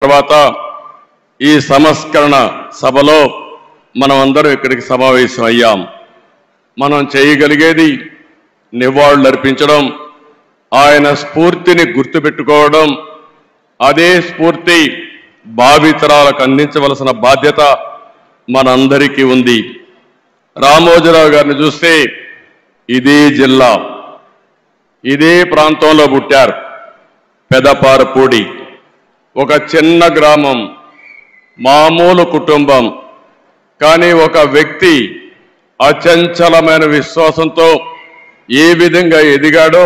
తర్వాత ఈ సంస్కరణ సభలో మనం అందరం ఇక్కడికి సమావేశం అయ్యాం. మనం చేయగలిగేది నివాళులు అర్పించడం, ఆయన స్ఫూర్తిని గుర్తుపెట్టుకోవడం, అదే స్ఫూర్తి భావితరాలకు అందించవలసిన బాధ్యత మనందరికీ ఉంది. రామోజీరావు గారిని చూస్తే ఇదే జిల్లా, ఇదే ప్రాంతంలో పుట్టారు. పెదపారపూడి, ఒక చిన్న గ్రామం, మామూలు కుటుంబం. కానీ ఒక వ్యక్తి అచంచలమైన విశ్వాసంతో ఏ విధంగా ఎదిగాడో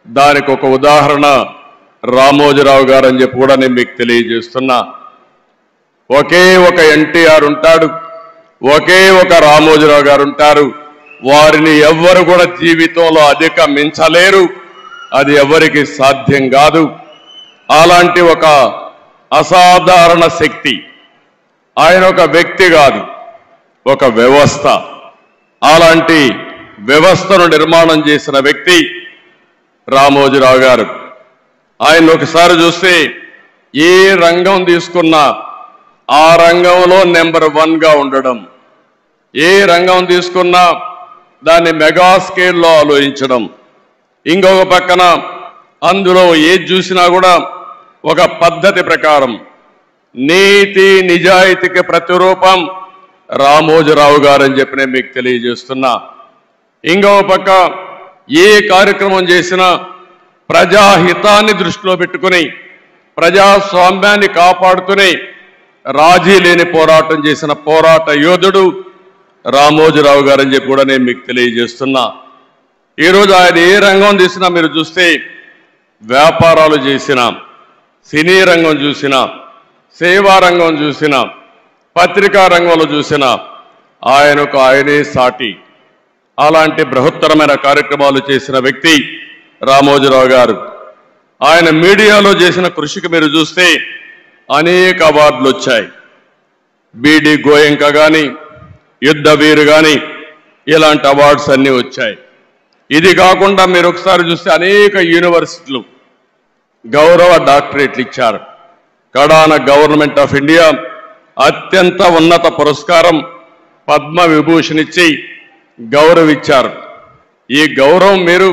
దానికి ఒక ఉదాహరణ రామోజీరావు గారు అని చెప్పి కూడా నేను మీకు తెలియజేస్తున్నా. ఒకే ఒక ఎన్టీఆర్ ఉంటాడు, ఒకే ఒక రామోజీరావు గారు ఉంటారు. వారిని ఎవ్వరు కూడా జీవితంలో అధిగమించలేరు, అది ఎవరికి సాధ్యం కాదు. అలాంటి ఒక అసాధారణ శక్తి. ఆయన ఒక వ్యక్తి కాదు, ఒక వ్యవస్థ. అలాంటి వ్యవస్థను నిర్మాణం చేసిన వ్యక్తి రామోజీరావు గారు. ఆయన ఒకసారి చూస్తే ఏ రంగం తీసుకున్నా ఆ రంగంలో నెంబర్ 1గా ఉండడం, ఏ రంగం తీసుకున్నా దాన్ని మెగా స్కేల్లో ఆలోచించడం, ఇంకొక పక్కన అందులో ఏది చూసినా కూడా ఒక పద్ధతి ప్రకారం నీతి నిజాయితీకి ప్రతిరూపం రామోజీరావు గారు అని చెప్పి నేను మీకు తెలియజేస్తున్నా. ఇంకొక పక్క ఏ కార్యక్రమం చేసినా ప్రజాహితాన్ని దృష్టిలో పెట్టుకుని ప్రజాస్వామ్యాన్ని కాపాడుతూనే రాజీ లేని పోరాటం చేసిన పోరాట యోధుడు రామోజీరావు గారు అని చెప్పి కూడా నేను మీకు తెలియజేస్తున్నా. ఈరోజు ఆయన ఏ రంగం తీసినా మీరు చూస్తే, వ్యాపారాలు చేసినా, సినీ రంగం చూసినా, సేవా రంగం చూసినా, పత్రికా రంగంలో చూసినా ఆయనే సాటి. అలాంటి బృహత్తరమైన కార్యక్రమాలు చేసిన వ్యక్తి రామోజీరావు గారు. ఆయన మీడియాలో చేసిన కృషికి మీరు చూస్తే అనేక అవార్డులు వచ్చాయి. బీడీ గోయంక కానీ, యుద్ధ వీరు కానీ, ఇలాంటి అవార్డ్స్ అన్నీ వచ్చాయి. ఇది కాకుండా మీరు ఒకసారి చూస్తే అనేక యూనివర్సిటీలు గౌరవ డాక్టరేట్లు ఇచ్చారు. కడాన గవర్నమెంట్ ఆఫ్ ఇండియా అత్యంత ఉన్నత పురస్కారం పద్మ విభూషణ్ ఇచ్చి గౌరవించారు. ఈ గౌరవం మీరు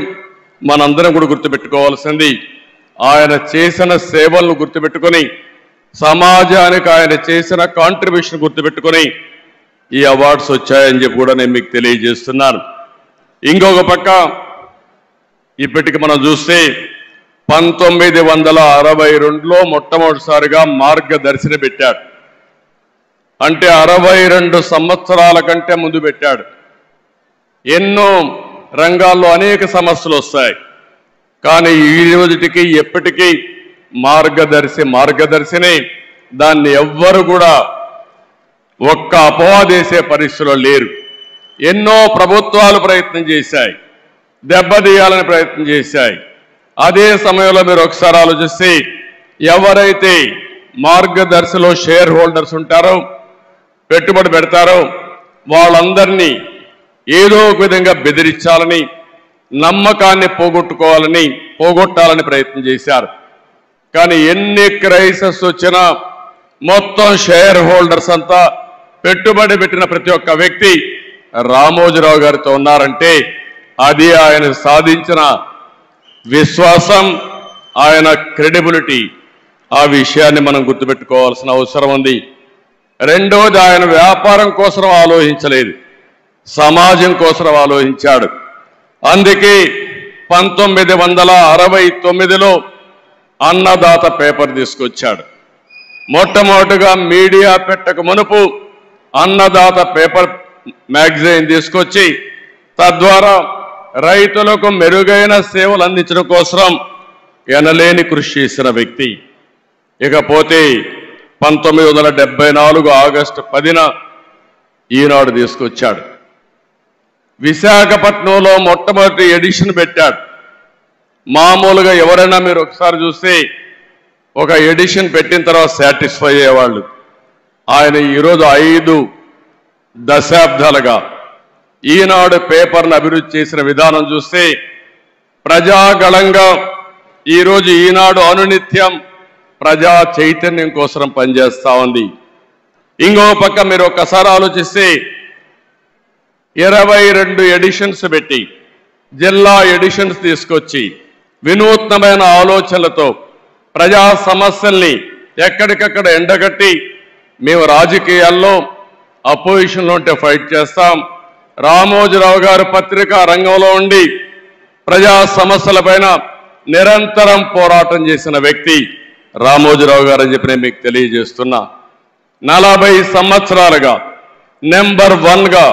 మనందరం కూడా గుర్తుపెట్టుకోవాల్సింది. ఆయన చేసిన సేవలను గుర్తుపెట్టుకొని, సమాజానికి ఆయన చేసిన కాంట్రిబ్యూషన్ గుర్తుపెట్టుకొని ఈ అవార్డ్స్ వచ్చాయని చెప్పి కూడా నేను మీకు తెలియజేస్తున్నాను. ఇంకొక పక్క ఇప్పటికి మనం చూస్తే 1962లో మొట్టమొదటిసారిగా మార్గదర్శిని పెట్టాడు. అంటే 62 సంవత్సరాల కంటే ముందు పెట్టాడు. ఎన్నో రంగాల్లో అనేక సమస్యలు వస్తాయి, కానీ ఈ రోజుకి ఎప్పటికీ మార్గదర్శిని దాన్ని ఎవ్వరు కూడా ఒక్క అపవాదేసే పరిస్థితిలో లేరు. ఎన్నో ప్రభుత్వాలు ప్రయత్నం చేశాయి, దెబ్బతీయాలని ప్రయత్నం చేశాయి. అదే సమయంలో మీరు ఒకసారి ఆలోచిస్తే, ఎవరైతే మార్గదర్శిలో షేర్ హోల్డర్స్ ఉంటారో, పెట్టుబడి పెడతారో, వాళ్ళందరినీ ఏదో ఒక విధంగా బెదిరించాలని, నమ్మకాన్ని పోగొట్టాలని ప్రయత్నం చేశారు. కానీ ఎన్ని క్రైసిస్ వచ్చినా మొత్తం షేర్ హోల్డర్స్ అంతా, పెట్టుబడి పెట్టిన ప్రతి ఒక్క వ్యక్తి రామోజీరావు గారితో ఉన్నారంటే అది ఆయన సాధించిన విశ్వాసం, ఆయన క్రెడిబిలిటీ. ఆ విషయాన్ని మనం గుర్తుపెట్టుకోవాల్సిన అవసరం ఉంది. రెండోది, ఆయన వ్యాపారం కోసం ఆలోచించలేదు, సమాజం కోసం ఆలోచించాడు. అందుకే 1969లో అన్నదాత పేపర్ తీసుకొచ్చాడు. మొట్టమొదటిగా మీడియా పెట్టక మునుపు అన్నదాత పేపర్ మ్యాగజైన్ తీసుకొచ్చి తద్వారా రైతులకు మెరుగైన సేవలు అందించడం కోసం ఎనలేని కృషి చేసిన వ్యక్తి. ఇకపోతే 1974 ఆగస్టు 10న ఈనాడు తీసుకొచ్చాడు. విశాఖపట్నంలో మొట్టమొదటి ఎడిషన్ పెట్టాడు. మామూలుగా ఎవరైనా మీరు ఒకసారి చూస్తే ఒక ఎడిషన్ పెట్టిన తర్వాత సాటిస్ఫై అయ్యేవాళ్ళు. ఆయన ఈరోజు 5 దశాబ్దాలుగా ఈనాడు పేపర్ను అభివృద్ధి చేసిన విధానం చూస్తే ప్రజాగళంగా ఈరోజు ఈనాడు అనునిత్యం ప్రజా చైతన్యం కోసం పనిచేస్తా ఉంది. ఇంకో పక్క మీరు ఒక్కసారి ఆలోచిస్తే 22 ఎడిషన్స్ పెట్టి జిల్లా ఎడిషన్స్ తీసుకొచ్చి వినూత్నమైన ఆలోచనలతో ప్రజా సమస్యల్ని ఎక్కడికక్కడ ఎండగట్టి మేము రాజకీయాల్లో అపోజిషన్లో ఉంటే ఫైట్ చేస్తాం. రామోజీరావు గారు పత్రికా రంగంలో ఉండి ప్రజా సమస్యలపైన నిరంతరం పోరాటం చేసిన వ్యక్తి రామోజీరావు గారు అని చెప్పి నేను మీకు తెలియజేస్తున్నా. 40 సంవత్సరాలుగా నెంబర్ 1గా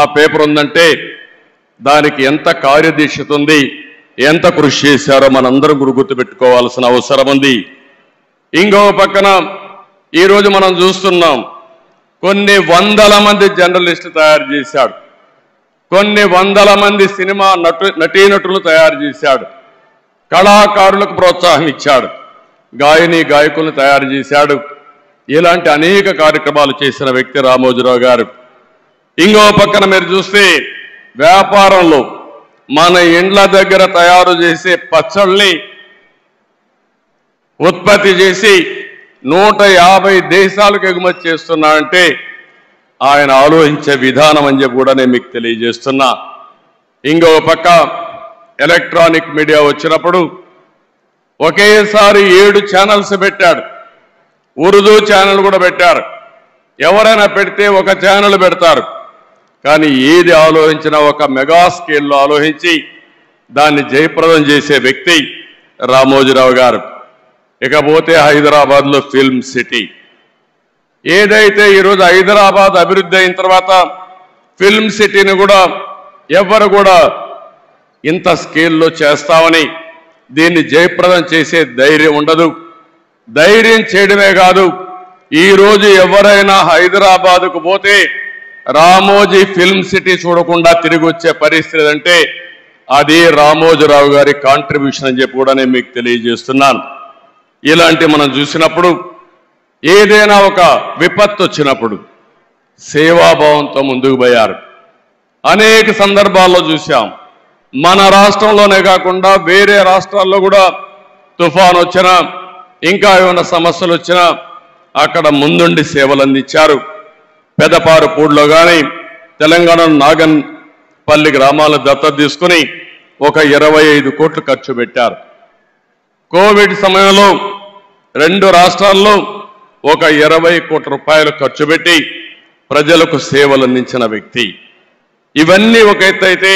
ఆ పేపర్ ఉందంటే దానికి ఎంత కార్యదీక్షత ఉంది, ఎంత కృషి చేశారో మనందరం గుర్తుపెట్టుకోవాల్సిన అవసరం ఉంది. ఇంకో పక్కన ఈరోజు మనం చూస్తున్నాం, కొన్ని వందల మంది జర్నలిస్టులు తయారు చేశాడు, కొన్ని వందల మంది సినిమా నటీనటులు తయారు చేశాడు, కళాకారులకు ప్రోత్సాహం ఇచ్చాడు, గాయని గాయకులను తయారు చేశాడు. ఇలాంటి అనేక కార్యక్రమాలు చేసిన వ్యక్తి రామోజీరావు గారు. ఇంకో పక్కన మీరు చూస్తే వ్యాపారంలో మన ఇండ్ల దగ్గర తయారు చేసే పచ్చళ్ళని ఉత్పత్తి చేసి 150 దేశాలకు ఎగుమతి చేస్తున్నాడంటే ఆయన ఆలోచించే విధానం అని చెప్పి కూడా నేను మీకు తెలియజేస్తున్నా. ఇంకో పక్క ఎలక్ట్రానిక్ మీడియా వచ్చినప్పుడు ఒకేసారి 7 ఛానల్స్ పెట్టాడు. ఉర్దూ ఛానల్ కూడా పెట్టారు. ఎవరైనా పెడితే ఒక ఛానల్ పెడతారు, కానీ ఏది ఆలోచించినా ఒక మెగా స్కేల్లో ఆలోచించి దాన్ని జయప్రదం చేసే వ్యక్తి రామోజీరావు గారు. ఇకపోతే హైదరాబాద్లో ఫిల్మ్ సిటీ ఏదైతే ఈరోజు హైదరాబాద్ అభివృద్ధి అయిన తర్వాత ఫిల్మ్ సిటీని కూడా ఎవరు కూడా ఇంత స్కేల్లో చేస్తామని దీన్ని జయప్రదం చేసే ధైర్యం ఉండదు. ధైర్యం చేయడమే కాదు, ఈరోజు ఎవరైనా హైదరాబాద్కు పోతే రామోజీ ఫిల్మ్ సిటీ చూడకుండా తిరిగి వచ్చే పరిస్థితి అంటే అది రామోజీరావు గారి కాంట్రిబ్యూషన్ అని చెప్పి కూడా నేను మీకు తెలియజేస్తున్నాను. ఇలాంటి మనం చూసినప్పుడు ఏదైనా ఒక విపత్తు వచ్చినప్పుడు సేవాభావంతో ముందుకు పోయారు. అనేక సందర్భాల్లో చూశాం. మన రాష్ట్రంలోనే కాకుండా వేరే రాష్ట్రాల్లో కూడా తుఫాన్ వచ్చినా ఇంకా ఏమైనా సమస్యలు వచ్చినా అక్కడ ముందుండి సేవలు అందించారు. పెదపారుపూడిలో కానీ తెలంగాణ నాగన్పల్లి గ్రామాలను దత్తత తీసుకుని ఒక 25 కోట్లు ఖర్చు పెట్టారు. కోవిడ్ సమయంలో 2 రాష్ట్రాల్లో ఒక 20 కోట్ల రూపాయలు ఖర్చు పెట్టి ప్రజలకు సేవలు అందించిన వ్యక్తి. ఇవన్నీ ఒక ఎత్తు అయితే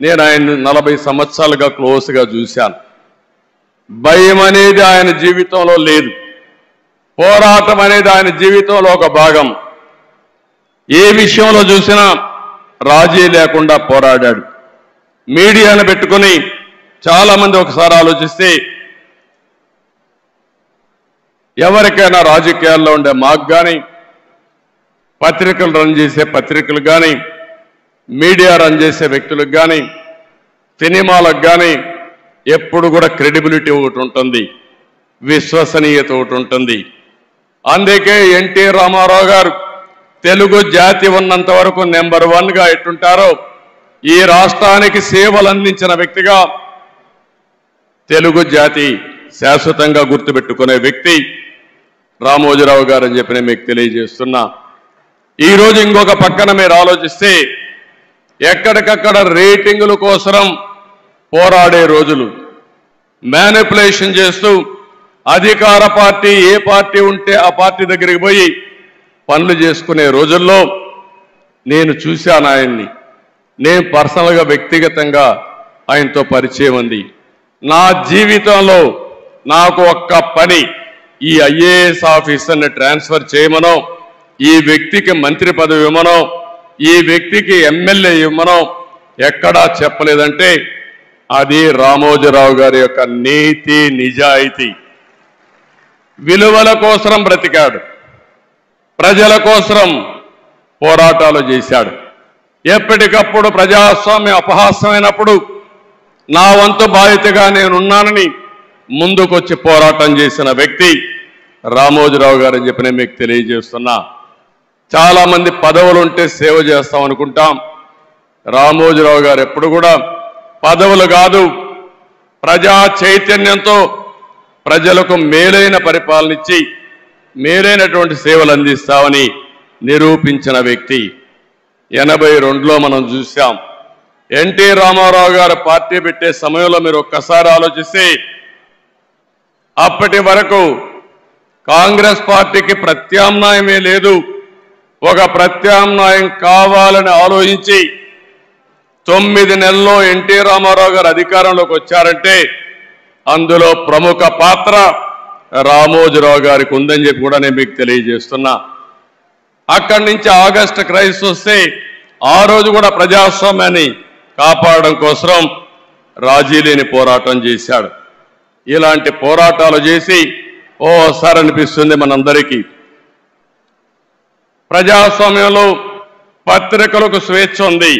నేను ఆయన 40 సంవత్సరాలుగా క్లోజ్గా చూశాను. భయం అనేది ఆయన జీవితంలో లేదు, పోరాటం అనేది ఆయన జీవితంలో ఒక భాగం. ఏ విషయంలో చూసినా రాజీ లేకుండా పోరాడాడు. మీడియాను పెట్టుకుని చాలా మంది ఒకసారి ఆలోచిస్తే ఎవరికైనా రాజకీయాల్లో ఉండే మాకు కానీ, పత్రికలు రన్ చేసే పత్రికలు కానీ, మీడియా రన్ చేసే వ్యక్తులకు కానీ, సినిమాలకు కానీ ఎప్పుడు కూడా క్రెడిబిలిటీ ఒకటి ఉంటుంది, విశ్వసనీయత ఒకటి ఉంటుంది. అందుకే ఎన్టీ రామారావు గారు తెలుగు జాతి ఉన్నంత వరకు నెంబర్ 1గా ఎట్టుంటారో ఈ రాష్ట్రానికి సేవలు అందించిన వ్యక్తిగా తెలుగు జాతి శాశ్వతంగా గుర్తుపెట్టుకునే వ్యక్తి రామోజీరావు గారు అని చెప్పి నేను మీకు తెలియజేస్తున్నా. ఈరోజు ఇంకొక పక్కన మీరు ఆలోచిస్తే ఎక్కడికక్కడ రేటింగుల కోసం పోరాడే రోజులు, మ్యానిపులేషన్ చేస్తూ అధికార పార్టీ ఏ పార్టీ ఉంటే ఆ పార్టీ దగ్గరికి పోయి పనులు చేసుకునే రోజుల్లో నేను చూశాను ఆయన్ని. నేను పర్సనల్గా వ్యక్తిగతంగా ఆయనతో పరిచయం ఉంది. నా జీవితంలో నాకు ఒక్క పని, ఈ ఐఏఎస్ ఆఫీసర్ని ట్రాన్స్ఫర్ చేయమనో, ఈ వ్యక్తికి మంత్రి పదవి ఇవ్వమనో, ఈ వ్యక్తికి ఎమ్మెల్యే ఇవ్వమనో ఎక్కడా చెప్పలేదంటే అది రామోజీరావు గారి యొక్క నీతి నిజాయితీ. విలువల కోసం బ్రతికాడు, ప్రజల కోసం పోరాటాలు చేశాడు. ఎప్పటికప్పుడు ప్రజాస్వామ్యం అపహాస్యమైనప్పుడు నా వంతు బాధ్యతగా నేనున్నానని ముందుకొచ్చి పోరాటం చేసిన వ్యక్తి రామోజీరావు గారు అని చెప్పి నేను మీకు తెలియజేస్తున్నా. చాలా మంది పదవులు ఉంటే సేవ చేస్తాం అనుకుంటాం. రామోజీరావు గారు ఎప్పుడు కూడా పదవులు కాదు, ప్రజా చైతన్యంతో ప్రజలకు మేలైన పరిపాలన ఇచ్చి మేలైనటువంటి సేవలు అందిస్తామని నిరూపించిన వ్యక్తి. 82లో మనం చూసాం. ఎన్టీ రామారావు గారు పార్టీ పెట్టే సమయంలో మీరు ఒక్కసారి ఆలోచిస్తే అప్పటి వరకు కాంగ్రెస్ పార్టీకి ప్రత్యామ్నాయమే లేదు. ఒక ప్రత్యామ్నాయం కావాలని ఆలోచించి 9 నెలల్లో ఎన్టీ రామారావు గారు అధికారంలోకి వచ్చారంటే అందులో ప్రముఖ పాత్ర రామోజీరావు గారికి ఉందని చెప్పి కూడా నేను మీకు తెలియజేస్తున్నా. అక్కడి నుంచి ఆగస్టు క్రైసిస్ వస్తే ఆ రోజు కూడా ప్రజాస్వామ్యాన్ని కాపాడడం కోసం రాజీ లేని పోరాటం చేశాడు. ఇలాంటి పోరాటాలు చేసి ఓసారి అనిపిస్తుంది మనందరికీ ప్రజాస్వామ్యంలో పత్రికలకు స్వేచ్ఛ ఉంది.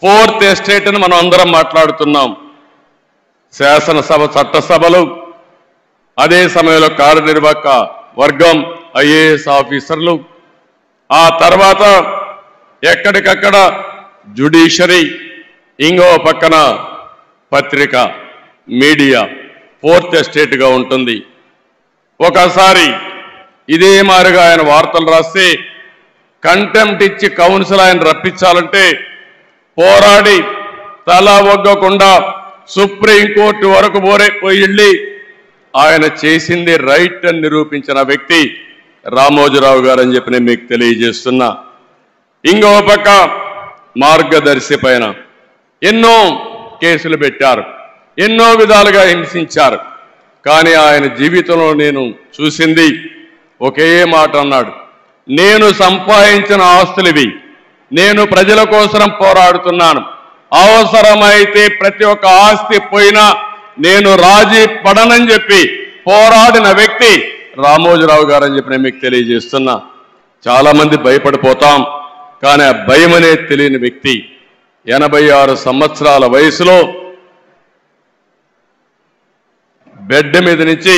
4th ఎస్టేట్ అని మనం అందరం మాట్లాడుతున్నాం. శాసనసభ చట్టసభలు, అదే సమయంలో కార్యనిర్వాహక వర్గం, ఐఏఎస్ ఆఫీసర్లు, ఆ తర్వాత ఎక్కడికక్కడ జ్యుడిషియరీ, ఇంకో పక్కన పత్రిక, మీడియా 4th ఎస్టేట్గా ఉంటుంది. ఒకసారి ఇదే మారిగా ఆయన వార్తలు రాస్తే కంటెంప్ట్ ఇచ్చి కౌన్సిల్ ఆయన రప్పించాలంటే పోరాడి తల ఒగ్గకుండా సుప్రీంకోర్టు వరకు పోయి ఆయన చేసింది రైట్ అని నిరూపించిన వ్యక్తి రామోజీరావు గారు అని చెప్పి నేను మీకు తెలియజేస్తున్నా. ఇంకో పక్క మార్గదర్శి పైన ఎన్నో కేసులు పెట్టారు, ఎన్నో విధాలుగా హింసించారు. కానీ ఆయన జీవితంలో నేను చూసింది ఒకే మాట అన్నాడు, నేను సంపాదించిన ఆస్తులివి, నేను ప్రజల కోసం పోరాడుతున్నాను, అవసరమైతే ప్రతి ఒక్క ఆస్తి పోయినా నేను రాజీ పడనని చెప్పి పోరాడిన వ్యక్తి రామోజీరావు గారు అని చెప్పి నేను మీకు తెలియజేస్తున్నా. చాలా మంది భయపడిపోతాం, కానీ ఆ భయం అనేది తెలియని వ్యక్తి 86 సంవత్సరాల వయసులో బెడ్ మీద నుంచి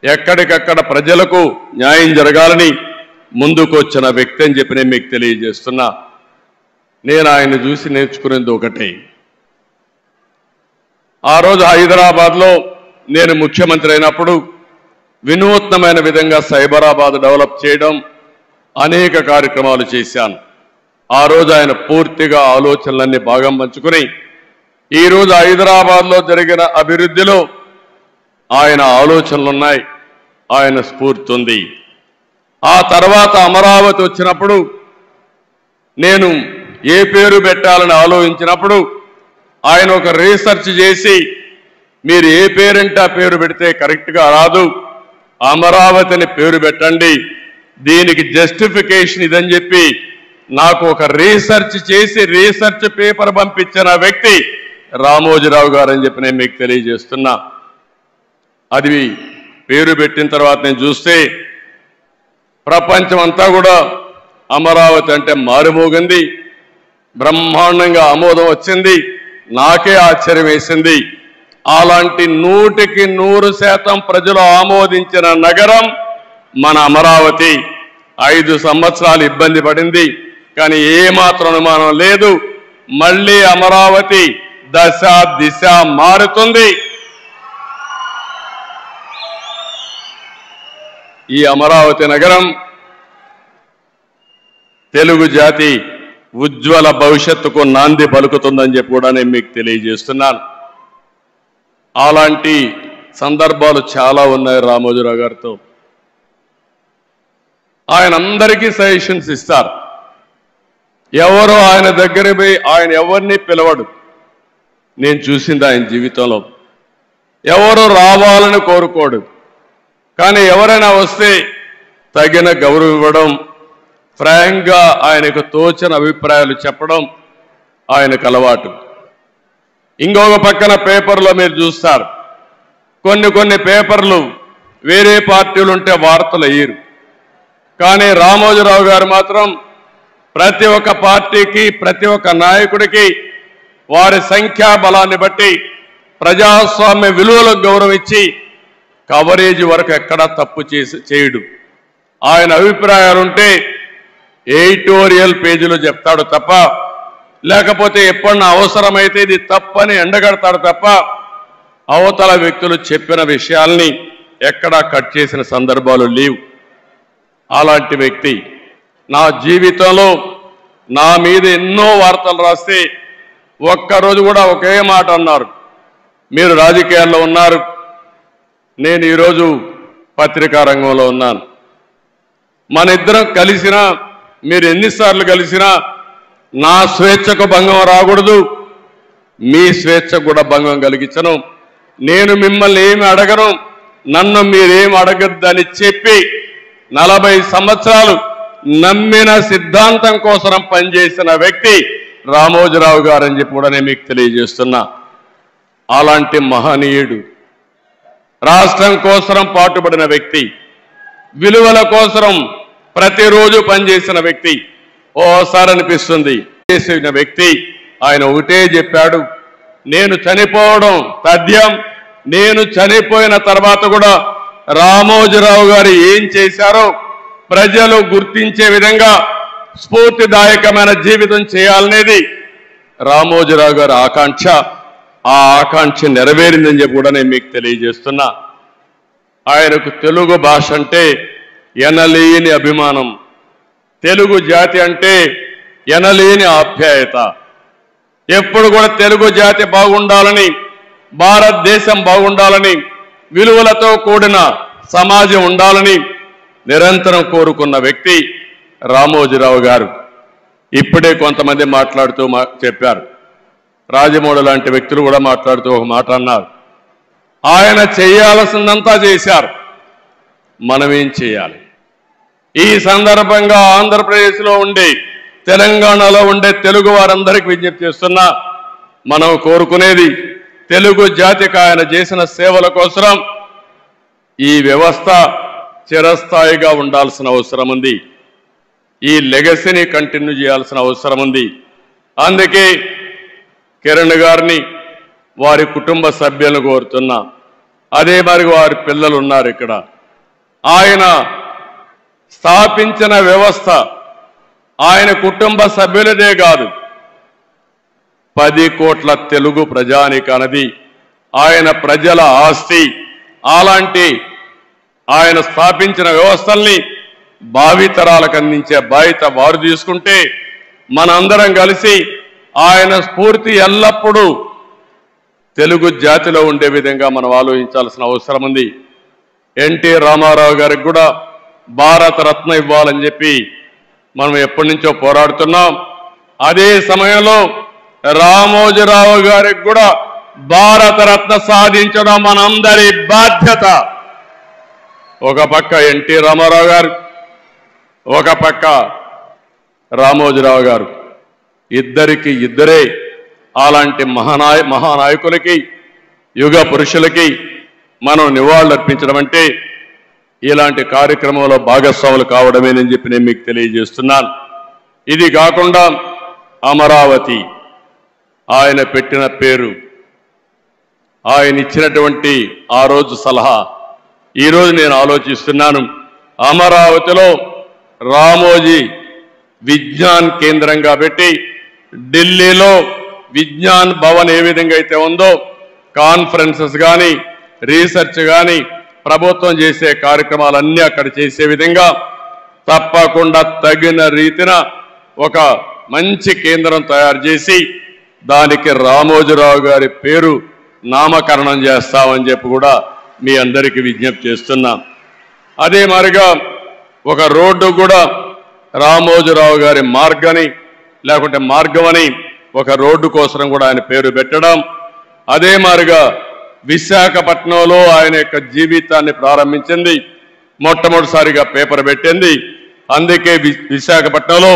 ఎక్కడికక్కడ ప్రజలకు న్యాయం జరగాలని ముందుకు వచ్చిన వ్యక్తి అని చెప్పి నేను మీకు తెలియజేస్తున్నా. నేను ఆయన చూసి నేర్చుకునేది ఒకటే. ఆ రోజు హైదరాబాద్లో నేను ముఖ్యమంత్రి అయినప్పుడు వినూత్నమైన విధంగా సైబరాబాద్ డెవలప్ చేయడం, అనేక కార్యక్రమాలు చేశాను. ఆ రోజు ఆయన పూర్తిగా ఆలోచనలన్నీ భాగం పంచుకుని ఈరోజు హైదరాబాద్లో జరిగిన అభివృద్ధిలో ఆయన ఆలోచనలున్నాయి, ఆయన స్ఫూర్తి ఉంది. ఆ తర్వాత అమరావతి వచ్చినప్పుడు నేను ఏ పేరు పెట్టాలని ఆలోచించినప్పుడు ఆయన ఒక రీసెర్చ్ చేసి మీరు ఏ పేరంటే ఆ పేరు పెడితే కరెక్ట్గా రాదు, అమరావతిని పేరు పెట్టండి, దీనికి జస్టిఫికేషన్ ఇదని చెప్పి నాకు ఒక రీసెర్చ్ చేసి రీసెర్చ్ పేపర్ పంపించిన వ్యక్తి రామోజీరావు గారు అని చెప్పి నేను మీకు తెలియజేస్తున్నా. అది పేరు పెట్టిన తర్వాత నేను చూస్తే ప్రపంచం అంతా కూడా అమరావతి అంటే మారుమోగింది, బ్రహ్మాండంగా ఆమోదం వచ్చింది. నాకే ఆశ్చర్యం వేసింది. అలాంటి 100కి 100% ప్రజలు ఆమోదించిన నగరం మన అమరావతి. 5 సంవత్సరాలు ఇబ్బంది పడింది, కానీ ఏమాత్రం అనుమానం లేదు, మళ్ళీ అమరావతి దశ దిశ మారుతుంది. ఈ అమరావతి నగరం తెలుగు జాతి ఉజ్వల భవిష్యత్తుకు నాంది పలుకుతుందని చెప్పి కూడా నేను మీకు తెలియజేస్తున్నాను. అలాంటి సందర్భాలు చాలా ఉన్నాయి రామోజీరావు గారితో. ఆయన అందరికీ సజెషన్స్ ఇస్తారు. ఎవరు ఆయన దగ్గర పోయి ఆయన ఎవరిని పిలవడు. నేను చూసింది ఆయన జీవితంలో ఎవరు రావాలని కోరుకోడు, కానీ ఎవరైనా వస్తే తగిన గౌరవం ఇవ్వడం, ఫ్రాంక్గా ఆయనకు తోచిన అభిప్రాయాలు చెప్పడం ఆయనకు అలవాటు. ఇంకొక పక్కన పేపర్లో మీరు చూస్తారు, కొన్ని పేపర్లు వేరే పార్టీలు ఉంటే వార్తలు అయ్యారు, కానీ రామోజీరావు గారు మాత్రం ప్రతి ఒక్క పార్టీకి ప్రతి ఒక్క నాయకుడికి వారి సంఖ్యాబలాన్ని బట్టి ప్రజాస్వామ్య విలువలకు గౌరవం ఇచ్చి కవరేజ్ వరకు ఎక్కడా తప్పు చేయడు. ఆయన అభిప్రాయాలుంటే ఎడిటోరియల్ పేజీలో చెప్తాడు తప్ప, లేకపోతే ఎప్పుడన్నా అవసరమైతే ఇది తప్పని ఎండగడతాడు తప్ప అవతల వ్యక్తులు చెప్పిన విషయాల్ని ఎక్కడా కట్ చేసిన సందర్భాలు లేవు. అలాంటి వ్యక్తి నా జీవితంలో నా మీద ఎన్నో వార్తలు రాస్తే ఒక్కరోజు కూడా ఒకే మాట అన్నారు, మీరు రాజకీయాల్లో ఉన్నారు, నేను ఈరోజు పత్రికా రంగంలో ఉన్నాను. మన ఇద్దరం కలిసినా, మీరు ఎన్నిసార్లు కలిసినా నా స్వేచ్ఛకు భంగం రాకూడదు, మీ స్వేచ్ఛకు కూడా భంగం కలిగించను. నేను మిమ్మల్ని ఏమి అడగను, నన్ను మీరేం అడగద్దని చెప్పి 40 సంవత్సరాలు నమ్మిన సిద్ధాంతం కోసం పనిచేసిన వ్యక్తి రామోజీరావు గారు అని చెప్పి కూడా నేను మీకు తెలియజేస్తున్నా. అలాంటి మహనీయుడు, రాష్ట్రం కోసం పాటుపడిన వ్యక్తి, విలువల కోసం ప్రతిరోజు పనిచేసిన వ్యక్తి. ఓసారి అనిపిస్తుంది చేసిన వ్యక్తి ఆయన ఒకటే చెప్పాడు, నేను చనిపోవడం తథ్యం, నేను చనిపోయిన తర్వాత కూడా రామోజీరావు గారు ఏం చేశారో ప్రజలు గుర్తించే విధంగా స్ఫూర్తిదాయకమైన జీవితం చేయాలనేది రామోజీరావు గారి ఆకాంక్ష. ఆ ఆకాంక్ష నెరవేరిందని చెప్పి కూడా నేను మీకు తెలియజేస్తున్నా. ఆయనకు తెలుగు భాష అంటే ఎనలేని అభిమానం, తెలుగు జాతి అంటే ఎనలేని ఆప్యాయత. ఎప్పుడు కూడా తెలుగు జాతి బాగుండాలని, భారతదేశం బాగుండాలని, విలువలతో కూడిన సమాజం ఉండాలని నిరంతరం కోరుకున్న వ్యక్తి రామోజీరావు గారు. ఇప్పుడే కొంతమంది మాట్లాడుతూ చెప్పారు, రాజమౌళి లాంటి వ్యక్తులు కూడా మాట్లాడుతూ ఒక మాట అన్నారు, ఆయన చేయాల్సిందంతా చేశారు, మనమేం చేయాలి? ఈ సందర్భంగా ఆంధ్రప్రదేశ్లో ఉండే, తెలంగాణలో ఉండే తెలుగు వారందరికీ విజ్ఞప్తి చేస్తున్నా, మనం కోరుకునేది తెలుగు జాతికి ఆయన చేసిన సేవల కోసం ఈ వ్యవస్థ చిరస్థాయిగా ఉండాల్సిన అవసరం ఉంది, ఈ లెగసీని కంటిన్యూ చేయాల్సిన అవసరం ఉంది. అందుకే కిరణ్ గారిని, వారి కుటుంబ సభ్యులను కోరుతున్నా. అదే మరి వారి పిల్లలు ఉన్నారు ఇక్కడ. ఆయన స్థాపించిన వ్యవస్థ ఆయన కుటుంబ సభ్యులదే కాదు, 10 కోట్ల తెలుగు ప్రజానికానిది, ఆయన ప్రజల ఆస్తి. అలాంటి ఆయన స్థాపించిన వ్యవస్థల్ని భావితరాలకు అందించే బాధ్యత వారు తీసుకుంటే, మనందరం కలిసి ఆయన స్ఫూర్తి ఎల్లప్పుడూ తెలుగు జాతిలో ఉండే విధంగా మనం ఆలోచించాల్సిన అవసరం ఉంది. ఎన్టీ రామారావు గారికి కూడా భారతరత్న ఇవ్వాలని చెప్పి మనం ఎప్పటి నుంచో పోరాడుతున్నాం. అదే సమయంలో రామోజీరావు గారికి కూడా భారతరత్న సాధించడం మనందరి బాధ్యత. ఒక పక్క ఎన్టీ రామారావు గారు, ఒక పక్క రామోజీరావు గారు, ఇద్దరికి ఇద్దరే అలాంటి మహానాయకులకి, యుగ పురుషులకి మనం నివాళులర్పించడం అంటే ఇలాంటి కార్యక్రమంలో భాగస్వాములు కావడమేనని చెప్పి నేను మీకు తెలియజేస్తున్నాను. ఇది కాకుండా అమరావతి ఆయన పెట్టిన పేరు, ఆయన ఇచ్చినటువంటి ఆ రోజు సలహా, ఈరోజు నేను ఆలోచిస్తున్నాను, అమరావతిలో రామోజీ విజ్ఞాన్ కేంద్రంగా పెట్టి, ఢిల్లీలో విజ్ఞాన్ భవన్ ఏ విధంగా అయితే ఉందో, కాన్ఫరెన్సెస్ కానీ, రీసెర్చ్ కానీ, ప్రభుత్వం చేసే కార్యక్రమాలన్నీ అక్కడ చేసే విధంగా తప్పకుండా తగిన రీతిన ఒక మంచి కేంద్రం తయారు చేసి దానికి రామోజీరావు గారి పేరు నామకరణం చేస్తామని చెప్పి కూడా మీ అందరికీ విజ్ఞప్తి చేస్తున్నాం. అదే మాదిరిగా ఒక రోడ్డు కూడా రామోజీరావు గారి మార్గని, లేకుంటే మార్గమని ఒక రోడ్డు కోసం కూడా ఆయన పేరు పెట్టడం. అదే మాదిరిగా విశాఖపట్నంలో ఆయన యొక్క జీవితాన్ని ప్రారంభించింది, మొట్టమొదటిసారిగా పేపర్ పెట్టింది. అందుకే విశాఖపట్నంలో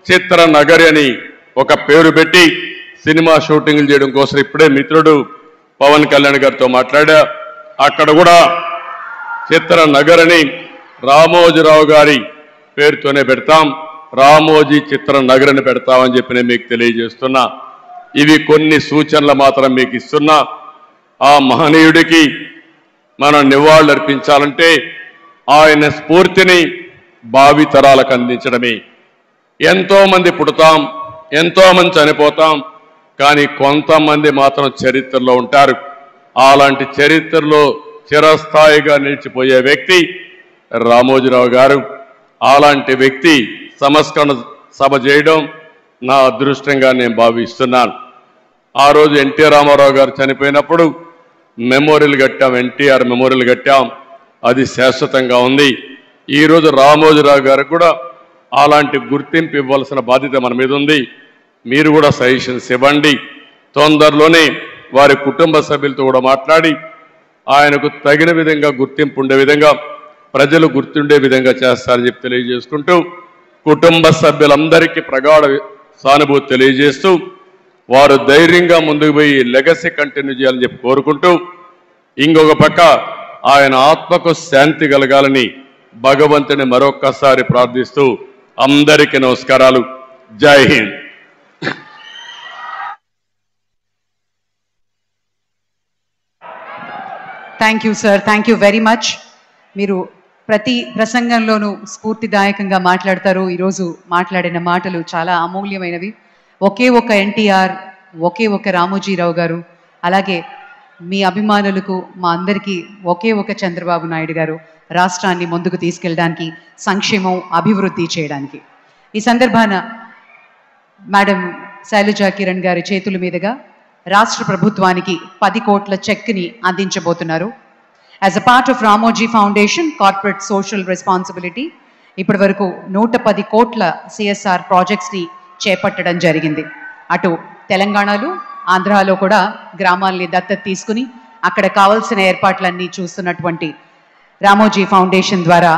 చిత్ర నగరి అని ఒక పేరు పెట్టి సినిమా షూటింగ్లు చేయడం కోసం ఇప్పుడే మిత్రుడు పవన్ కళ్యాణ్ గారితో మాట్లాడా. అక్కడ కూడా చిత్ర నగరని రామోజీరావు గారి పేరుతోనే పెడతాం, రామోజీ చిత్ర నగరని పెడతామని చెప్పి నేను మీకు తెలియజేస్తున్నా. ఇవి కొన్ని సూచనలు మాత్రం మీకు ఇస్తున్నా. ఆ మహనీయుడికి మనం నివాళులర్పించాలంటే ఆయన స్ఫూర్తిని భావితరాలకు అందించడమే. ఎంతోమంది పుడతాం, ఎంతోమంది చనిపోతాం, కానీ కొంతమంది మాత్రం చరిత్రలో ఉంటారు. అలాంటి చరిత్రలో చిరస్థాయిగా నిలిచిపోయే వ్యక్తి రామోజీరావు గారు. అలాంటి వ్యక్తి సంస్కరణ సభ చేయడం నా అదృష్టంగా నేను భావిస్తున్నాను. ఆ రోజు ఎన్టీ రామారావు గారు చనిపోయినప్పుడు మెమోరియల్ కట్టాం, ఎన్టీఆర్ మెమోరియల్ కట్టాం. అది శాశ్వతంగా ఉంది. ఈరోజు రామోజీరావు గారికి కూడా అలాంటి గుర్తింపు ఇవ్వాల్సిన బాధ్యత మన మీద ఉంది. మీరు కూడా సజెషన్స్ ఇవ్వండి. తొందరలోనే వారి కుటుంబ సభ్యులతో కూడా మాట్లాడి ఆయనకు తగిన విధంగా గుర్తింపు ఉండే విధంగా, ప్రజలు గుర్తుండే విధంగా చేస్తారని చెప్పి తెలియజేసుకుంటూ, కుటుంబ సభ్యులందరికీ ప్రగాఢ సానుభూతి తెలియజేస్తూ, వారు ధైర్యంగా ముందుకు పోయి లెగసీ కంటిన్యూ చేయాలని చెప్పి కోరుకుంటూ, ఇంకొక పక్క ఆయన ఆత్మకు శాంతి కలగాలని భగవంతుని మరొక్కసారి ప్రార్థిస్తూ అందరికీ నమస్కారాలు. జై Hind. Thank you sir, thank you very much. మీరు ప్రతి ప్రసంగంలోనూ స్ఫూర్తిదాయకంగా మాట్లాడతారు. ఈరోజు మాట్లాడిన మాటలు చాలా అమూల్యమైనవి. ఒకే ఒక ఎన్టీఆర్, ఒకే ఒక రామోజీరావు గారు, అలాగే మీ అభిమానులకు మా అందరికీ ఒకే ఒక చంద్రబాబు నాయుడు గారు రాష్ట్రాన్ని ముందుకు తీసుకెళ్ళడానికి, సంక్షేమం అభివృద్ధి చేయడానికి. ఈ సందర్భాన మేడం శైలజా కిరణ్ గారి చేతుల మీదుగా రాష్ట్ర ప్రభుత్వానికి 10 కోట్ల చెక్ని అందించబోతున్నారు. As a part of Ramoji foundation corporate social responsibility ఇప్పటి వరకు 110 కోట్ల సిఎస్ఆర్ ప్రాజెక్ట్స్ని చేపట్టడం జరిగింది. అటు తెలంగాణలో, ఆంధ్రాలో కూడా గ్రామాల్ని దత్తత తీసుకుని అక్కడ కావాల్సిన ఏర్పాట్లన్నీ చూస్తున్నటువంటి రామోజీ ఫౌండేషన్ ద్వారా